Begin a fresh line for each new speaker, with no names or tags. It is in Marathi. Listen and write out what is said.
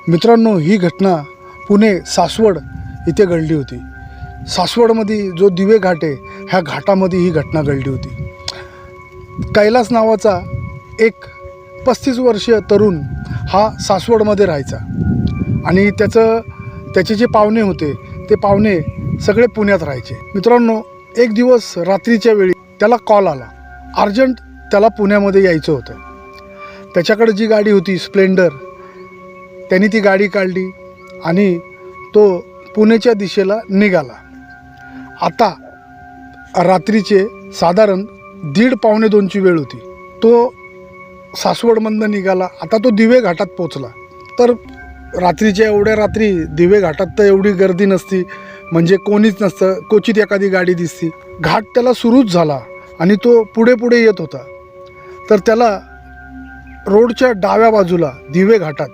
मित्रांनो, ही घटना पुणे सासवड इथे घडली होती। सासवडमध्ये जो दिवे घाट आहे, ह्या घाटामध्ये ही घटना घडली होती। कैलास नावाचा एक 35 वर्षीय तरुण हा सासवडमध्ये राहायचा आणि त्याचे जे पाहुणे होते ते पाहुणे सगळे पुण्यात राहायचे। मित्रांनो, एक दिवस रात्रीच्या वेळी त्याला कॉल आला, अर्जंट त्याला पुण्यामध्ये यायचं होतं। त्याच्याकडे जी गाडी होती स्प्लेंडर, त्यांनी ती गाडी काढली आणि तो पुण्याच्या दिशेला निघाला। आता रात्रीचे साधारण 1:30-1:45ची वेळ होती। तो सासवडमधनं निघाला। आता तो दिवे घाटात पोचला। तर रात्रीच्या एवढ्या रात्री दिवे घाटात तर एवढी गर्दी नसती, म्हणजे कोणीच नसतं, क्वचित एखादी गाडी दिसती। घाट त्याला सुरूच झाला आणि तो पुढे येत होता। तर त्याला रोडच्या डाव्या बाजूला दिवे घाटात